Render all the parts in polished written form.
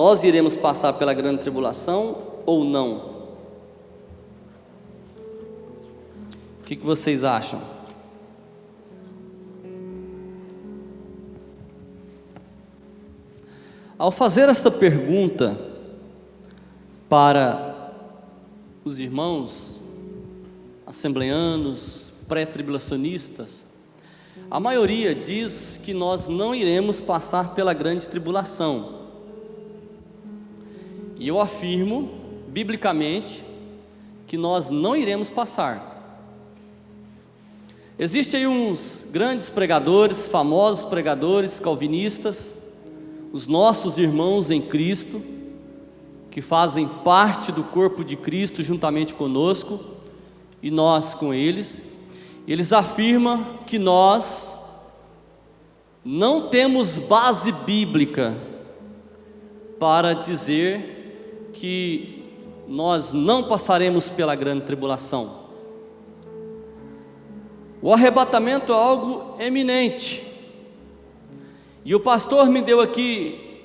nós iremos passar pela grande tribulação ou não? O que vocês acham? Ao fazer esta pergunta para os irmãos assembleanos, pré-tribulacionistas, a maioria diz que nós não iremos passar pela grande tribulação. E eu afirmo, biblicamente, que nós não iremos passar. Existem aí uns grandes pregadores, famosos pregadores calvinistas, os nossos irmãos em Cristo, que fazem parte do corpo de Cristo juntamente conosco, e nós com eles. Eles afirmam que nós não temos base bíblica para dizer que nós não passaremos pela grande tribulação. O arrebatamento é algo eminente, e o pastor me deu aqui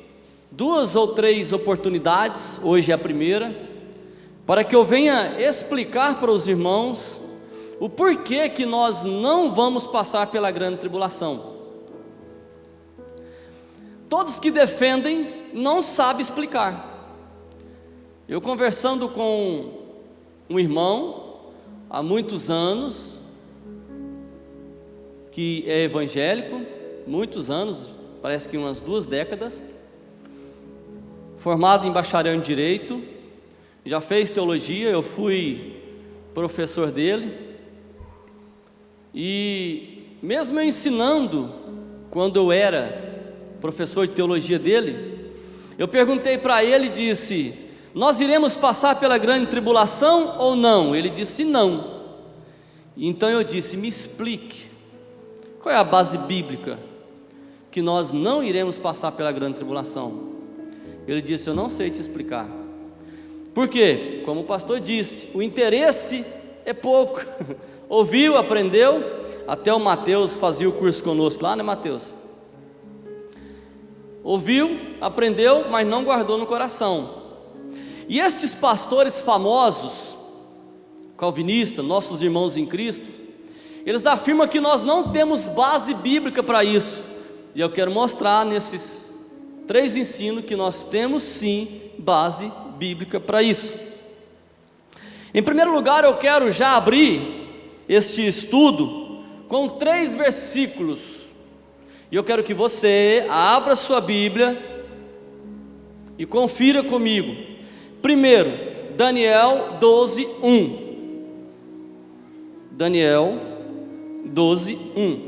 2 ou 3 oportunidades, hoje é a primeira, para que eu venha explicar para os irmãos o porquê que nós não vamos passar pela grande tribulação. Todos que defendem não sabem explicar. Eu conversando com um irmão há muitos anos, que é evangélico, muitos anos, parece que umas 2 décadas, formado em bacharel em Direito, já fez teologia, eu fui professor dele, e mesmo eu ensinando, quando eu era professor de teologia dele, eu perguntei para ele e disse: nós iremos passar pela grande tribulação ou não? Ele disse não. Então eu disse: me explique, qual é a base bíblica que nós não iremos passar pela grande tribulação? Ele disse: eu não sei te explicar. Por quê? Como o pastor disse, o interesse é pouco. Ouviu, aprendeu, até o Mateus fazia o curso conosco lá, né, Mateus? Ouviu, aprendeu, mas não guardou no coração. E estes pastores famosos, calvinistas, nossos irmãos em Cristo, eles afirmam que nós não temos base bíblica para isso. E eu quero mostrar nesses 3 ensinos que nós temos sim base bíblica para isso. Em primeiro lugar, eu quero já abrir este estudo com 3 versículos, e eu quero que você abra sua Bíblia e confira comigo. Primeiro, Daniel 12:1. Daniel 12:1.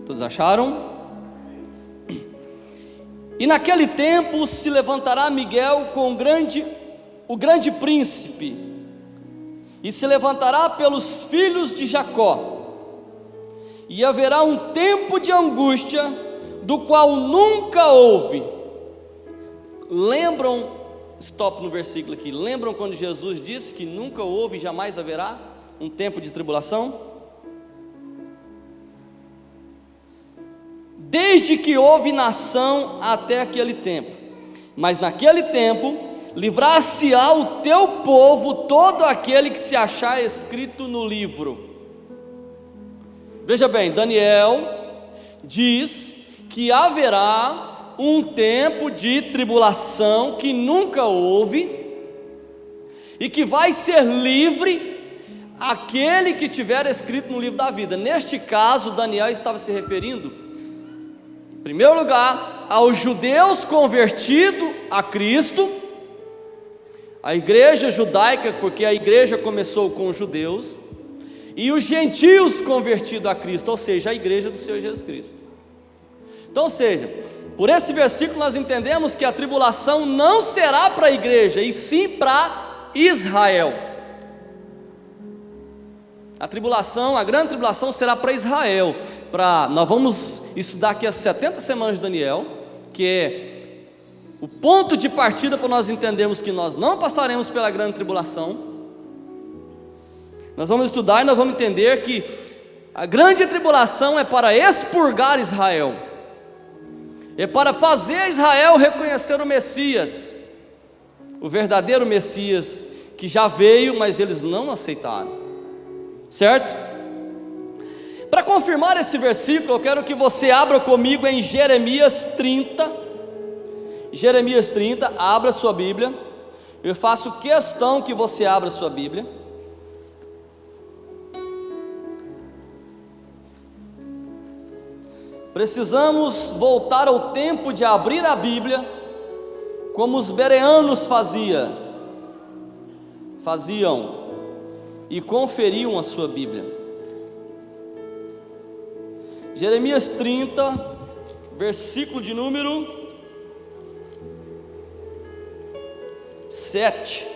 Todos acharam? E naquele tempo se levantará Miguel com o grande príncipe, e se levantará pelos filhos de Jacó, e haverá um tempo de angústia, do qual nunca houve. Lembram, stop no versículo aqui, lembram quando Jesus disse que nunca houve e jamais haverá um tempo de tribulação? Desde que houve nação até aquele tempo, mas naquele tempo livrar-se-á o teu povo todo aquele que se achar escrito no livro. Veja bem, Daniel diz que haverá um tempo de tribulação que nunca houve, e que vai ser livre aquele que tiver escrito no livro da vida. Neste caso, Daniel estava se referindo, em primeiro lugar, aos judeus convertidos a Cristo, a igreja judaica, porque a igreja começou com os judeus, e os gentios convertidos a Cristo, ou seja, a igreja do Senhor Jesus Cristo. Então, ou seja, por esse versículo nós entendemos que a tribulação não será para a igreja, e sim para Israel. A tribulação, a grande tribulação será para Israel. Nós vamos estudar aqui as 70 semanas de Daniel, que é o ponto de partida para nós entendermos que nós não passaremos pela grande tribulação. Nós vamos estudar e nós vamos entender que a grande tribulação é para expurgar Israel, é para fazer Israel reconhecer o Messias, o verdadeiro Messias, que já veio, mas eles não aceitaram, certo? Para confirmar esse versículo, eu quero que você abra comigo em Jeremias 30. Jeremias 30, abra sua Bíblia. Eu faço questão que você abra sua Bíblia. Precisamos voltar ao tempo de abrir a Bíblia, como os bereanos faziam e conferiam a sua Bíblia. Jeremias 30, versículo de número 7.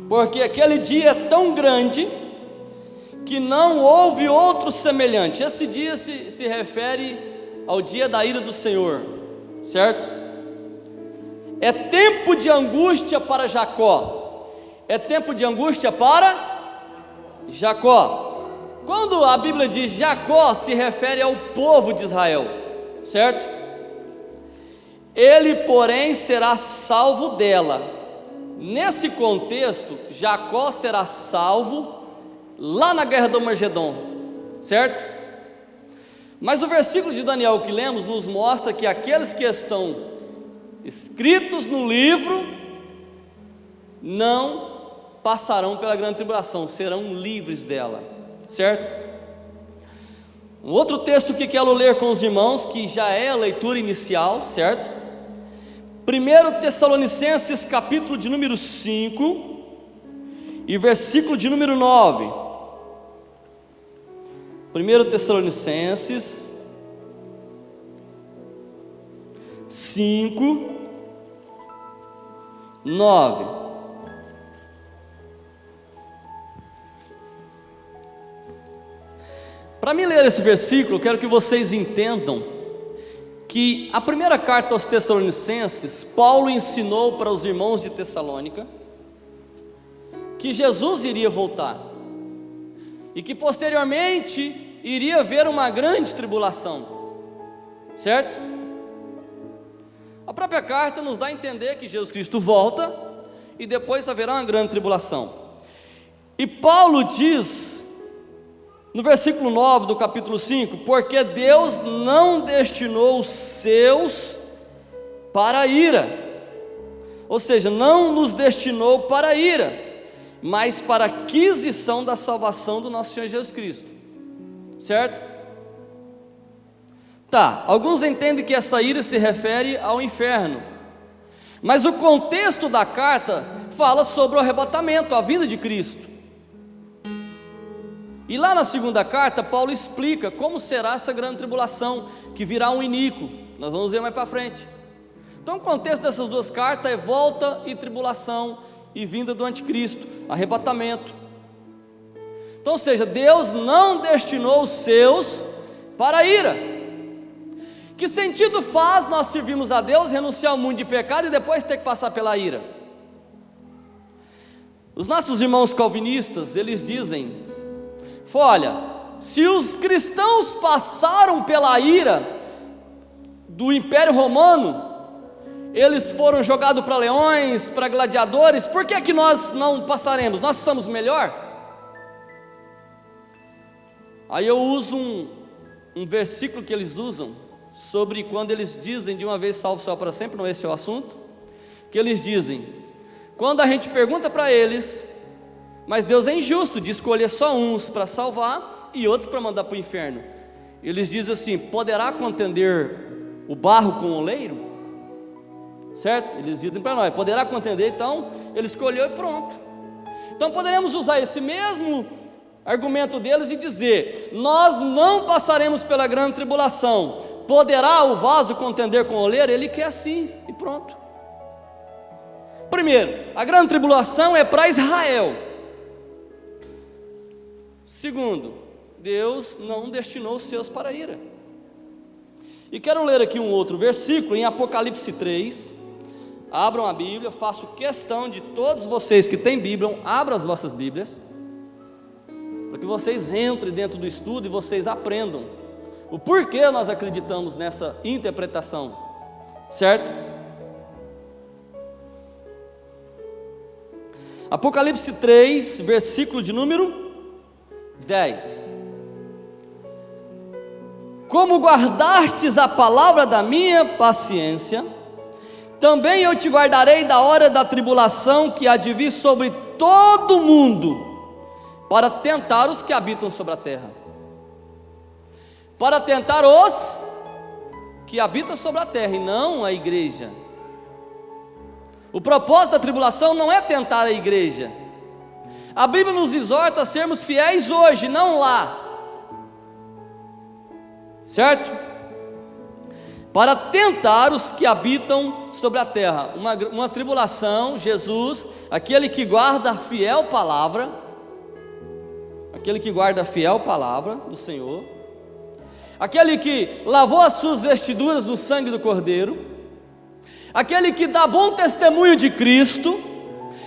Porque aquele dia é tão grande que não houve outro semelhante. Esse dia se refere ao dia da ira do Senhor, certo? É tempo de angústia para Jacó. É tempo de angústia para Jacó. Quando a Bíblia diz Jacó, se refere ao povo de Israel, certo? Ele, porém, será salvo dela. Nesse contexto, Jacó será salvo lá na guerra do Armagedon, certo? Mas o versículo de Daniel que lemos nos mostra que aqueles que estão escritos no livro não passarão pela grande tribulação, serão livres dela, certo? Um outro texto que quero ler com os irmãos, que já é a leitura inicial, certo? 1 Tessalonicenses capítulo de número 5 e versículo de número 9. 1 Tessalonicenses 5, 9. Para mim ler esse versículo, eu quero que vocês entendam que a primeira carta aos Tessalonicenses, Paulo ensinou para os irmãos de Tessalônica que Jesus iria voltar e que posteriormente iria haver uma grande tribulação, certo? A própria carta nos dá a entender que Jesus Cristo volta e depois haverá uma grande tribulação. E Paulo diz no versículo 9 do capítulo 5, porque Deus não destinou os seus para a ira, ou seja, não nos destinou para a ira, mas para a aquisição da salvação do nosso Senhor Jesus Cristo, certo? Alguns entendem que essa ira se refere ao inferno, mas o contexto da carta fala sobre o arrebatamento, a vinda de Cristo. E lá na segunda carta, Paulo explica como será essa grande tribulação, que virá um iníquo. Nós vamos ver mais para frente. Então o contexto dessas duas cartas é volta e tribulação e vinda do anticristo, arrebatamento. Então, ou seja, Deus não destinou os seus para a ira. Que sentido faz nós servirmos a Deus, renunciar ao mundo de pecado e depois ter que passar pela ira? Os nossos irmãos calvinistas, eles dizem: olha, se os cristãos passaram pela ira do Império Romano, eles foram jogados para leões, para gladiadores, por que nós não passaremos? Nós somos melhor? Aí eu uso um versículo que eles usam, sobre quando eles dizem de uma vez salvo só para sempre, não esse é o assunto, que eles dizem, quando a gente pergunta para eles, mas Deus é injusto de escolher só uns para salvar e outros para mandar para o inferno. Eles dizem assim: poderá contender o barro com o oleiro? Certo? Eles dizem para nós, poderá contender, então ele escolheu e pronto. Então poderemos usar esse mesmo argumento deles e dizer: nós não passaremos pela grande tribulação. Poderá o vaso contender com o oleiro? Ele quer sim, e pronto. Primeiro, a grande tribulação é para Israel. Segundo, Deus não destinou os seus para a ira. E quero ler aqui um outro versículo em Apocalipse 3. Abram a Bíblia, faço questão de todos vocês que têm Bíblia, abram as vossas Bíblias, para que vocês entrem dentro do estudo e vocês aprendam o porquê nós acreditamos nessa interpretação, certo? Apocalipse 3, versículo de número 10. Como guardastes a palavra da minha paciência, também eu te guardarei da hora da tribulação que há de vir sobre todo o mundo, para tentar os que habitam sobre a terra. Para tentar os que habitam sobre a terra, e não a igreja. O propósito da tribulação não é tentar a igreja. A Bíblia nos exorta a sermos fiéis hoje, não lá. Certo? Para tentar os que habitam sobre a terra. Uma tribulação, Jesus, aquele que guarda a fiel palavra, aquele que guarda a fiel palavra do Senhor, aquele que lavou as suas vestiduras no sangue do Cordeiro, aquele que dá bom testemunho de Cristo,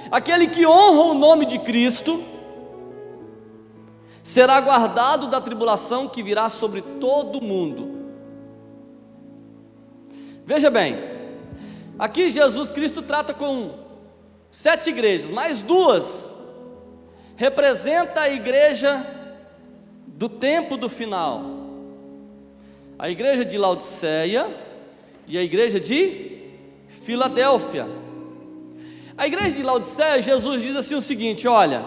aquele que honra o nome de Cristo, será guardado da tribulação que virá sobre todo o mundo. Veja bem, aqui Jesus Cristo trata com 7 igrejas, mais 2 representa a igreja do tempo do final, a igreja de Laodiceia e a igreja de Filadélfia. A igreja de Laodiceia, Jesus diz assim o seguinte: olha,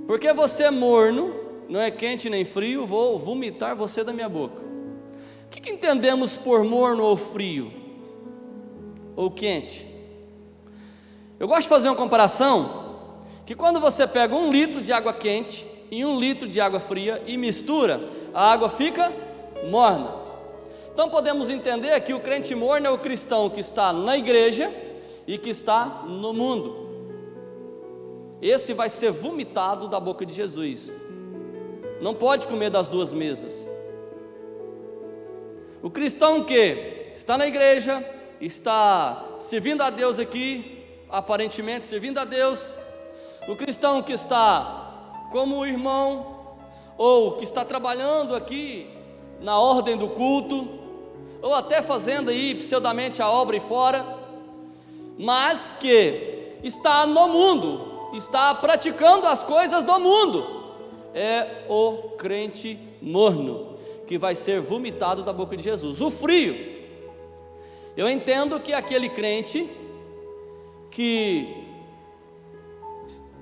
porque você é morno, não é quente nem frio, vou vomitar você da minha boca. O que entendemos por morno ou frio? Ou quente? Eu gosto de fazer uma comparação, que quando você pega 1 litro de água quente e 1 litro de água fria e mistura, a água fica morna. Então podemos entender que o crente morno é o cristão que está na igreja e que está no mundo. Esse vai ser vomitado da boca de Jesus. Não pode comer das 2 mesas. O cristão que está na igreja, está servindo a Deus aqui, aparentemente servindo a Deus. O cristão que está como irmão, ou que está trabalhando aqui na ordem do culto, ou até fazendo aí pseudamente a obra e fora, mas que está no mundo, está praticando as coisas do mundo, é o crente morno, que vai ser vomitado da boca de Jesus. O frio, eu entendo que é aquele crente que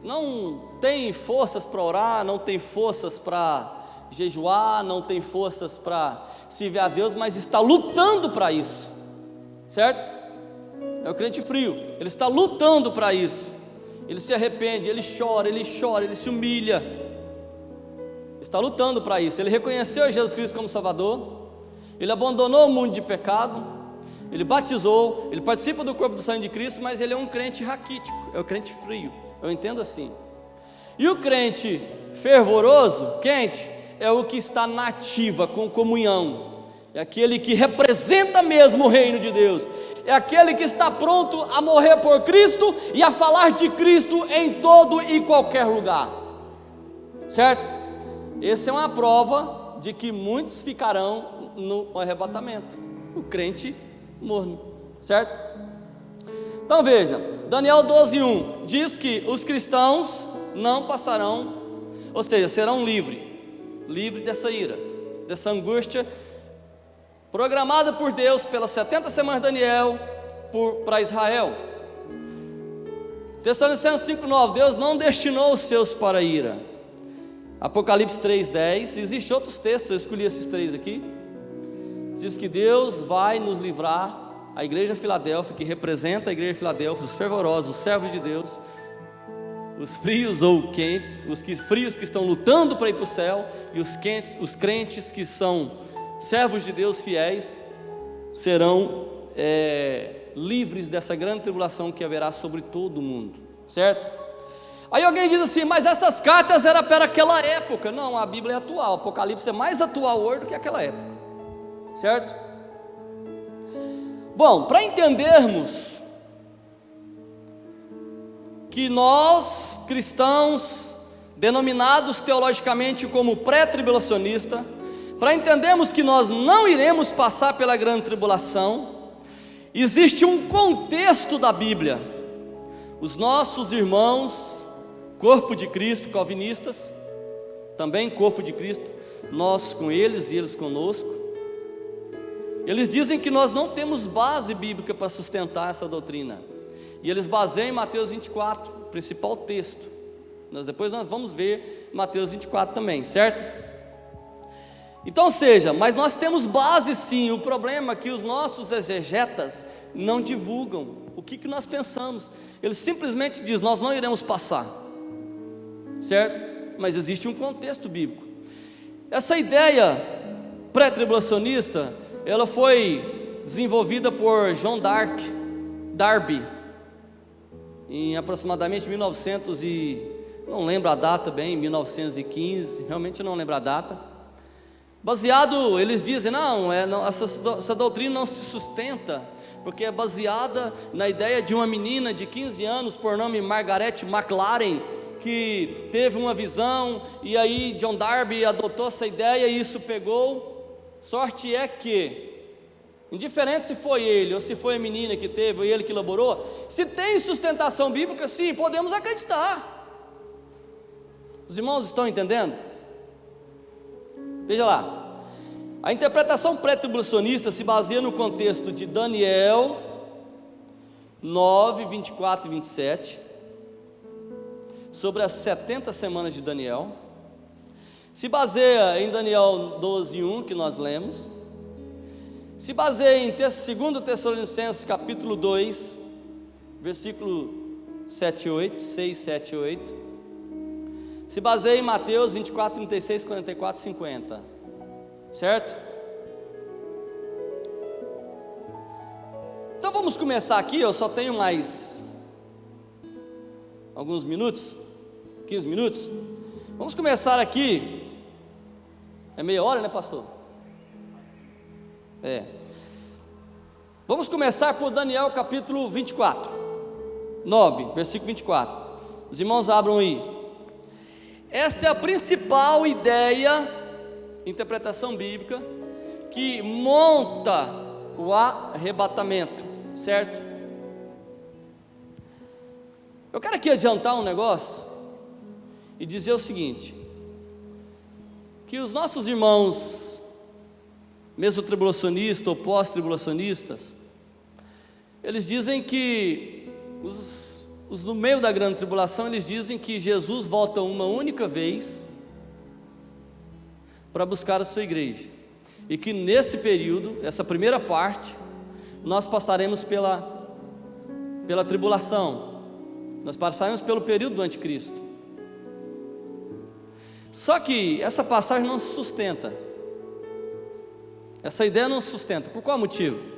não tem forças para orar, não tem forças para jejuar, não tem forças para servir a Deus, mas está lutando para isso, certo? É o crente frio, ele está lutando para isso, ele se arrepende, ele chora, ele se humilha, está lutando para isso. Ele reconheceu Jesus Cristo como Salvador, ele abandonou o mundo de pecado, ele batizou, ele participa do corpo do sangue de Cristo, mas ele é um crente raquítico, é o crente frio, eu entendo assim. E o crente fervoroso, quente, é o que está na ativa, com comunhão, é aquele que representa mesmo o reino de Deus, é aquele que está pronto a morrer por Cristo e a falar de Cristo em todo e qualquer lugar, certo? Essa é uma prova de que muitos ficarão no arrebatamento, o crente morno, certo? Então veja, Daniel 12:1 diz que os cristãos não passarão, ou seja, serão livres dessa ira, dessa angústia programada por Deus pelas 70 semanas de Daniel para Israel. Tessalonicenses 5:9, Deus não destinou os seus para a ira. Apocalipse 3:10, existem outros textos, eu escolhi esses 3 aqui, diz que Deus vai nos livrar, a igreja Filadélfia, que representa a igreja Filadélfia, os fervorosos, os servos de Deus, os frios ou quentes, frios que estão lutando para ir para o céu, e os quentes, os crentes que são servos de Deus fiéis, serão livres dessa grande tribulação que haverá sobre todo o mundo, certo? Aí alguém diz assim, mas essas cartas eram para aquela época. Não, a Bíblia é atual, o Apocalipse é mais atual hoje do que aquela época. certo? Bom, para entendermos que nós, cristãos, denominados teologicamente como pré-tribulacionista, para entendermos que nós não iremos passar pela grande tribulação, existe um contexto da Bíblia. Os nossos irmãos, corpo de Cristo, calvinistas, também corpo de Cristo, nós com eles e eles conosco, eles dizem que nós não temos base bíblica para sustentar essa doutrina, e eles baseiam em Mateus 24, o principal texto. Depois nós vamos ver Mateus 24 também, certo? Então, mas nós temos base sim. O problema é que os nossos exegetas não divulgam o que nós pensamos. Eles simplesmente dizem, nós não iremos passar, certo? Mas existe um contexto bíblico. Essa ideia pré-tribulacionista, ela foi desenvolvida por John Darby, em aproximadamente 1900 não lembro a data bem, 1915, realmente não lembro a data. Baseado, eles dizem, essa doutrina não se sustenta, porque é baseada na ideia de uma menina de 15 anos, por nome Margaret McLaren, que teve uma visão, e aí John Darby adotou essa ideia e isso pegou. Sorte é que, indiferente se foi ele ou se foi a menina que teve ou ele que elaborou, se tem sustentação bíblica, sim, podemos acreditar. Os irmãos estão entendendo? Veja lá, a interpretação pré-tribulacionista se baseia no contexto de Daniel 9, 24 e 27, sobre as 70 semanas de Daniel, se baseia em Daniel 12, 1, que nós lemos, se baseia em 2 Tessalonicenses capítulo 2, versículo 7 e 8, 6, 7 e 8, se baseia em Mateus 24, 36, 44 e 50, certo? Então vamos começar aqui, eu só tenho mais alguns minutos, 15 minutos, vamos começar aqui, é meia hora, né, pastor? Vamos começar por Daniel capítulo 24, 9, versículo 24, os irmãos abram aí. Esta é a principal ideia, interpretação bíblica, que monta o arrebatamento, certo? Eu quero aqui adiantar um negócio e dizer o seguinte, que os nossos irmãos, mesmo tribulacionistas ou pós-tribulacionistas, eles dizem que os no meio da grande tribulação, eles dizem que Jesus volta uma única vez para buscar a sua igreja, e que nesse período, essa primeira parte, nós passaremos pela tribulação, nós passaremos pelo período do anticristo. Só que essa passagem não se sustenta, essa ideia não se sustenta. Por qual motivo?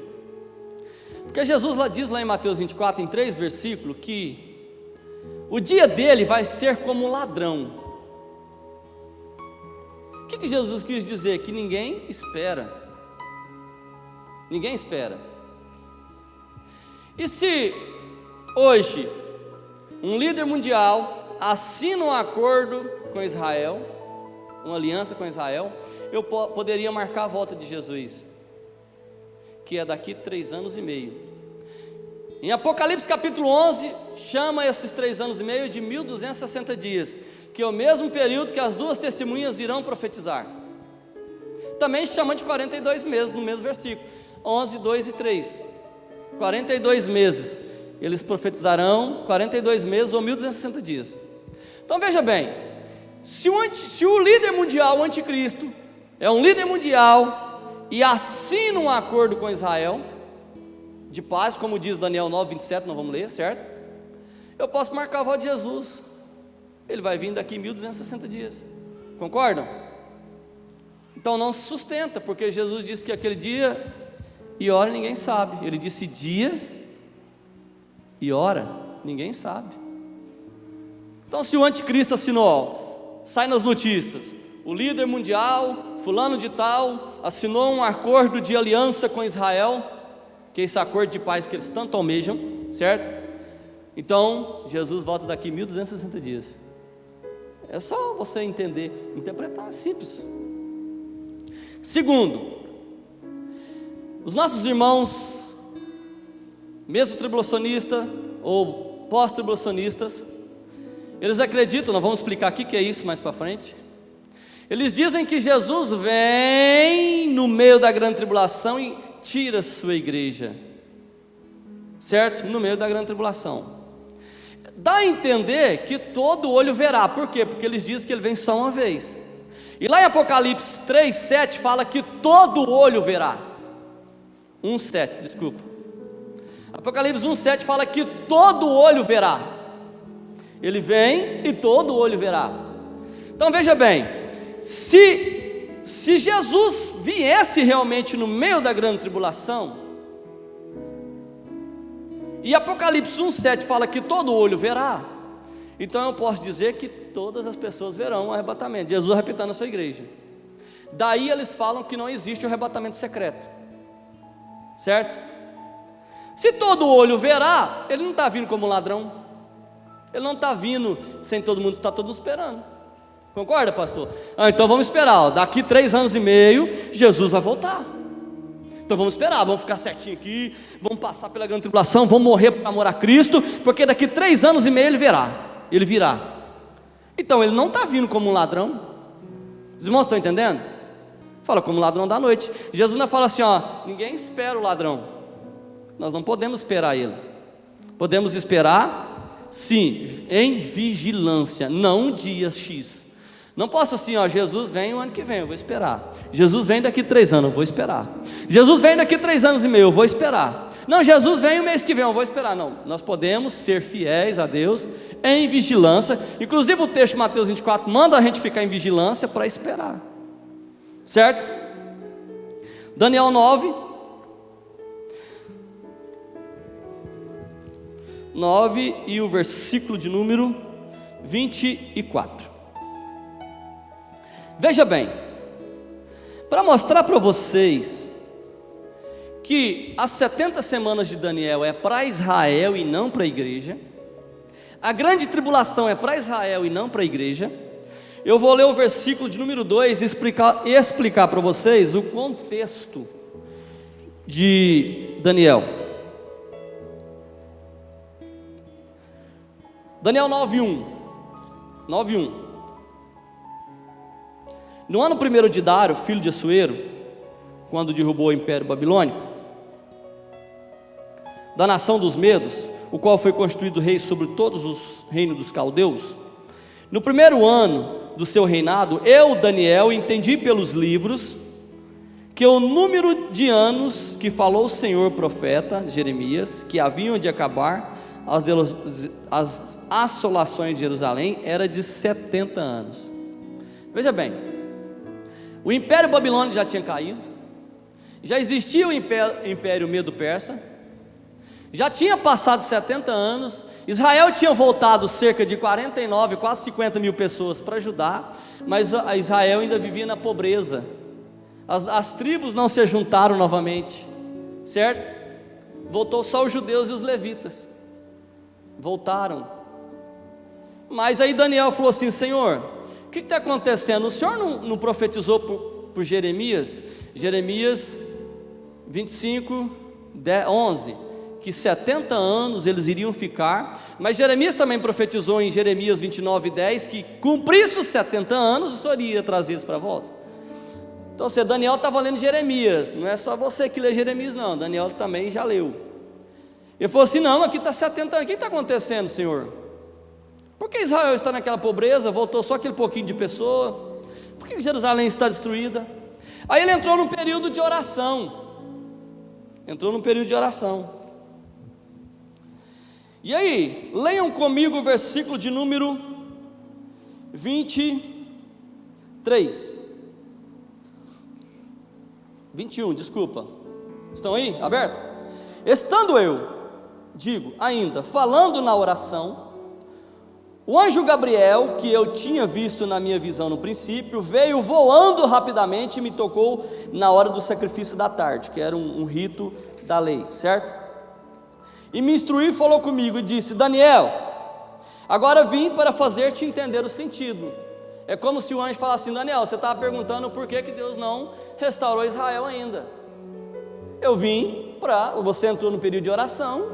Porque Jesus diz lá em Mateus 24, em 3 versículos, que o dia dele vai ser como um ladrão. O que Jesus quis dizer? Que ninguém espera. Ninguém espera. E se hoje um líder mundial assina um acordo com Israel, uma aliança com Israel, eu poderia marcar a volta de Jesus, que é daqui 3 anos e meio. Em Apocalipse capítulo 11, chama esses 3 anos e meio de 1260 dias, que é o mesmo período que as 2 testemunhas irão profetizar. Também chama de 42 meses, no mesmo versículo, 11, 2 e 3, 42 meses, eles profetizarão 42 meses ou 1260 dias. Então veja bem, se o líder mundial, o anticristo, é um líder mundial e assina um acordo com Israel, de paz, como diz Daniel 9, 27, nós vamos ler, certo? Eu posso marcar a volta de Jesus, ele vai vir daqui 1260 dias, concordam? Então não se sustenta, porque Jesus disse que aquele dia e hora ninguém sabe. Ele disse dia e hora ninguém sabe. Então se o anticristo assinou, sai nas notícias, o líder mundial, fulano de tal, assinou um acordo de aliança com Israel, que é esse acordo de paz que eles tanto almejam, certo? Então, Jesus volta daqui 1260 dias. É só você entender, interpretar, é simples. Segundo, os nossos irmãos, mesmo tribulacionistas ou pós-tribulacionistas, eles acreditam, nós vamos explicar aqui que é isso mais para frente. Eles dizem que Jesus vem no meio da grande tribulação e tira a sua igreja, certo? No meio da grande tribulação. Dá a entender que todo olho verá. Por quê? Porque eles dizem que ele vem só uma vez. E lá em Apocalipse 3:7 fala que todo olho verá. 1:7, desculpa. Apocalipse 1:7 fala que todo olho verá. Ele vem e todo olho verá. Então veja bem, se Jesus viesse realmente no meio da grande tribulação, e Apocalipse 1:7 fala que todo olho verá, então eu posso dizer que todas as pessoas verão o arrebatamento, Jesus arrebatando a sua igreja. Daí eles falam que não existe o arrebatamento secreto, certo? Se todo olho verá, ele não está vindo como ladrão, ele não está vindo sem todo mundo, está todo mundo esperando. Concorda, pastor? Então vamos esperar, ó, daqui 3 anos e meio Jesus vai voltar. Então vamos esperar, vamos ficar certinho aqui, vamos passar pela grande tribulação, vamos morrer por amor a Cristo, porque daqui 3 anos e meio ele virá. Então ele não está vindo como um ladrão. Os irmãos estão entendendo? Fala como um ladrão da noite. Jesus não fala assim, ó, ninguém espera o ladrão. Nós não podemos esperar ele. Podemos esperar, sim, em vigilância, não um dia X. Não posso assim, ó, Jesus vem o ano que vem, eu vou esperar. Jesus vem daqui 3 anos, eu vou esperar. Jesus vem daqui 3 anos e meio, eu vou esperar. Não, Jesus vem o mês que vem, eu vou esperar. Não, nós podemos ser fiéis a Deus em vigilância. Inclusive o texto de Mateus 24 manda a gente ficar em vigilância para esperar, certo? Daniel 9 e o versículo de número 24. Veja bem, para mostrar para vocês que as 70 semanas de Daniel é para Israel e não para a igreja, a grande tribulação é para Israel e não para a igreja, eu vou ler o versículo de número 2 e explicar para vocês o contexto de Daniel. Daniel 9:1. No ano 1º de Dário, filho de Assuero, quando derrubou o Império Babilônico, da nação dos Medos, o qual foi constituído rei sobre todos os reinos dos caldeus, no 1º ano do seu reinado, eu, Daniel, entendi pelos livros que o número de anos que falou o Senhor profeta Jeremias, que haviam de acabar as assolações de Jerusalém, era de 70 anos. Veja bem, o Império Babilônico já tinha caído, já existia o Império Medo-Persa, já tinha passado 70 anos, Israel tinha voltado cerca de 49, quase 50 mil pessoas para Judá, mas Israel ainda vivia na pobreza, as tribos não se juntaram novamente, certo? Voltou só os judeus e os levitas, voltaram. Mas aí Daniel falou assim: Senhor, o que está acontecendo? O Senhor não profetizou por Jeremias? Jeremias 25:11, que 70 anos eles iriam ficar. Mas Jeremias também profetizou em Jeremias 29:10 que cumprisse os 70 anos, o Senhor iria trazer eles para a volta. Então você, Daniel estava lendo Jeremias, não é só você que lê Jeremias não, Daniel também já leu. Ele falou assim: não, aqui está 70 anos, o que está acontecendo, Senhor? Por que Israel está naquela pobreza, voltou só aquele pouquinho de pessoa? Por que Jerusalém está destruída? Aí ele entrou num período de oração, E aí, leiam comigo o versículo de número 21, desculpa. Estão aí, aberto? Estando eu, digo ainda, falando na oração, O anjo Gabriel, que eu tinha visto na minha visão no princípio, veio voando rapidamente e me tocou na hora do sacrifício da tarde, que era um rito da lei, certo? E me instruiu e falou comigo e disse: Daniel, agora vim para fazer-te entender o sentido. É como se o anjo falasse assim: Daniel, você estava perguntando por que Deus não restaurou Israel ainda. Eu vim para, você entrou no período de oração,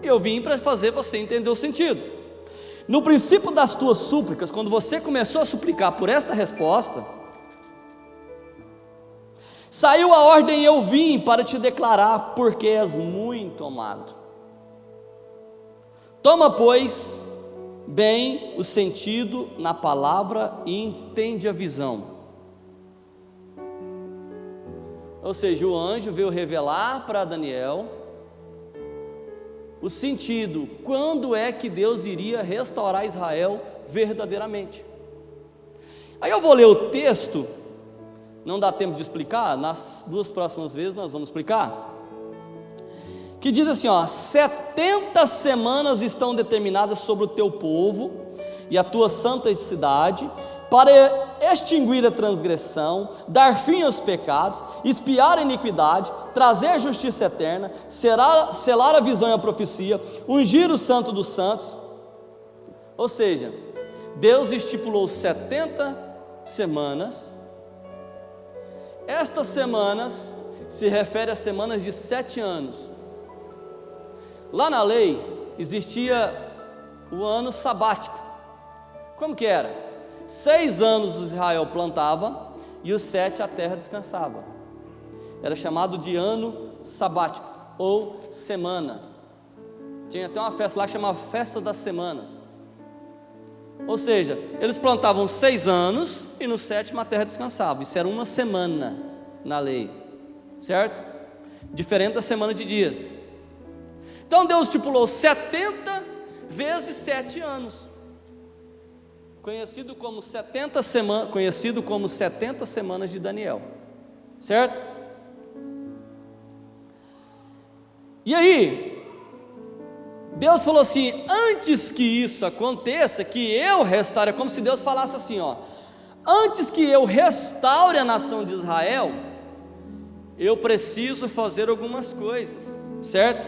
e eu vim para fazer você entender o sentido. No princípio das tuas súplicas, quando você começou a suplicar por esta resposta, saiu a ordem e eu vim para te declarar, porque és muito amado. Toma, pois, bem o sentido na palavra e entende a visão. Ou seja, o anjo veio revelar para Daniel o sentido, quando é que Deus iria restaurar Israel verdadeiramente. Aí eu vou ler o texto, não dá tempo de explicar, nas duas próximas vezes nós vamos explicar, que diz assim, 70 semanas estão determinadas sobre o teu povo e a tua santa cidade, para extinguir a transgressão, dar fim aos pecados, expiar a iniquidade, trazer a justiça eterna, selar a visão e a profecia, ungir o santo dos santos. Ou seja, Deus estipulou 70 semanas. Estas semanas se refere a semanas de 7 anos. Lá na lei existia o ano sabático. Como que era? 6 anos Israel plantava e os 7 a terra descansava. Era chamado de ano sabático ou semana. Tinha até uma festa lá que chamava Festa das Semanas. Ou seja, eles plantavam 6 anos e no 7º a terra descansava. Isso era uma semana na lei, certo? Diferente da semana de dias. Então Deus estipulou 70 vezes 7 anos. Conhecido como 70 semanas de Daniel, certo? E aí, Deus falou assim: antes que isso aconteça, que eu restaure, é como se Deus falasse assim, antes que eu restaure a nação de Israel, eu preciso fazer algumas coisas, certo?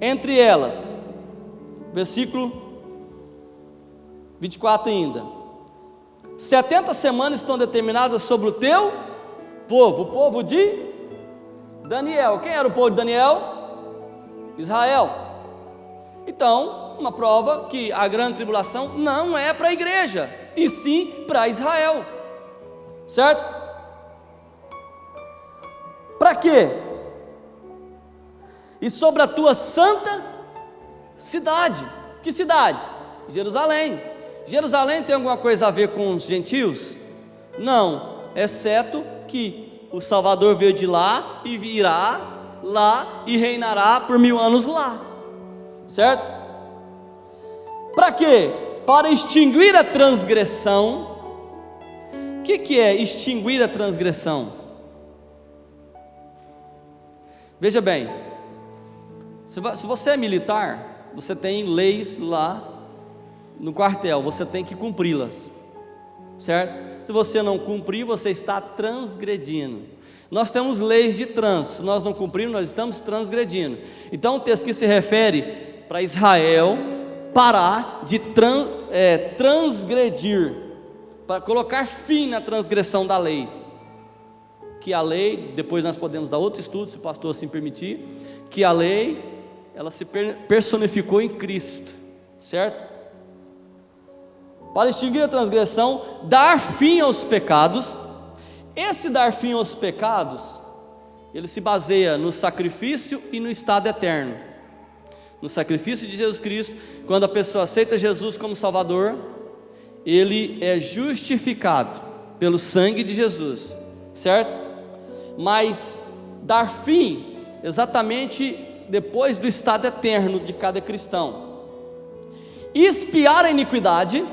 Entre elas, versículo 24 ainda, 70 semanas estão determinadas sobre o teu povo, o povo de Daniel. Quem era o povo de Daniel? Israel. Então, uma prova que a grande tribulação não é para a igreja, e sim para Israel, certo? Para quê? E sobre a tua santa cidade. Que cidade? Jerusalém. Jerusalém tem alguma coisa a ver com os gentios? Não, exceto que o Salvador veio de lá e virá lá e reinará por 1000 anos lá, certo? Para quê? Para extinguir a transgressão. O que é extinguir a transgressão? Veja bem, se você é militar, você tem leis lá no quartel, você tem que cumpri-las, certo? Se você não cumprir, você está transgredindo. Nós temos leis de trânsito, se nós não cumprirmos, nós estamos transgredindo. Então o texto que se refere para Israel parar de transgredir, para colocar fim na transgressão da lei. Que a lei, depois nós podemos dar outro estudo, se o pastor assim permitir, que a lei, ela se personificou em Cristo, certo? Para extinguir a transgressão, dar fim aos pecados. Esse dar fim aos pecados, ele se baseia no sacrifício e no estado eterno. No sacrifício de Jesus Cristo, quando a pessoa aceita Jesus como Salvador, ele é justificado pelo sangue de Jesus, certo? Mas dar fim, exatamente depois do estado eterno de cada cristão. Expiar a iniquidade.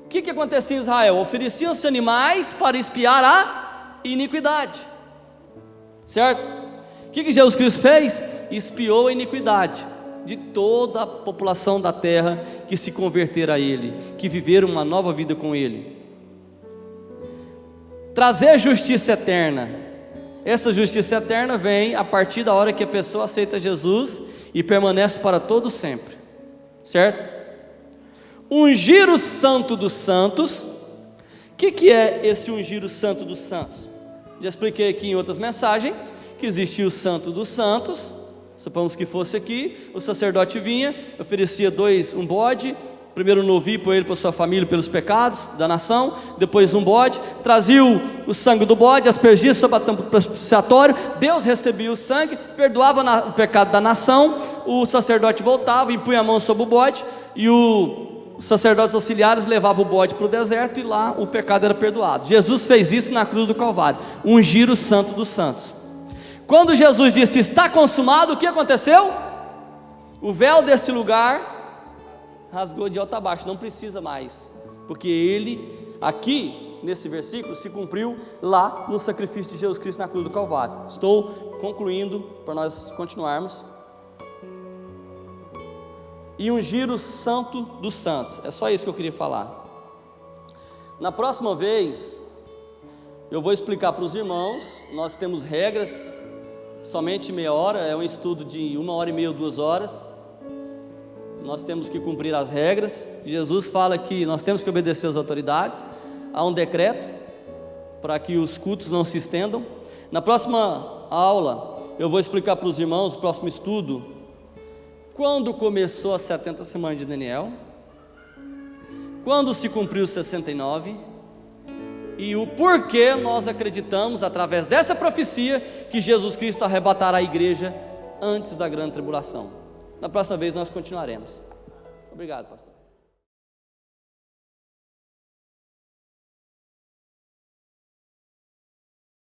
O que acontecia em Israel? Ofereciam-se animais para expiar a iniquidade, certo? O que Jesus Cristo fez? Expiou a iniquidade de toda a população da terra que se converter a Ele, que viveram uma nova vida com Ele. Trazer justiça eterna. Essa justiça eterna vem a partir da hora que a pessoa aceita Jesus e permanece para todo sempre, certo? Ungir o santo dos santos. O que é esse ungir o santo dos santos? Já expliquei aqui em outras mensagens que existia o santo dos santos. Supomos que fosse aqui, o sacerdote vinha, oferecia um bode, primeiro um novilho por ele, por sua família, pelos pecados da nação, depois um bode, trazia o sangue do bode, aspergia sobre a tampa do propiciatório, Deus recebia o sangue, perdoava o pecado da nação, o sacerdote voltava, impunha a mão sobre o bode, e os sacerdotes auxiliares levavam o bode para o deserto, e lá o pecado era perdoado. Jesus fez isso na cruz do Calvário, ungir o santo dos santos. Quando Jesus disse, está consumado, o que aconteceu? O véu desse lugar rasgou de alto a baixo, não precisa mais, porque ele, aqui nesse versículo, se cumpriu lá no sacrifício de Jesus Cristo na cruz do Calvário. Estou concluindo para nós continuarmos. E ungir o santo dos santos, é só isso que eu queria falar. Na próxima vez, eu vou explicar para os irmãos, nós temos regras, somente meia hora, é um estudo de 1h30 ou 2 horas, nós temos que cumprir as regras. Jesus fala que nós temos que obedecer às autoridades, há um decreto para que os cultos não se estendam. Na próxima aula, eu vou explicar para os irmãos, no próximo estudo, quando começou as 70 semanas de Daniel, quando se cumpriu 69, e o porquê nós acreditamos, através dessa profecia, que Jesus Cristo arrebatará a igreja antes da grande tribulação. Na próxima vez nós continuaremos. Obrigado, pastor.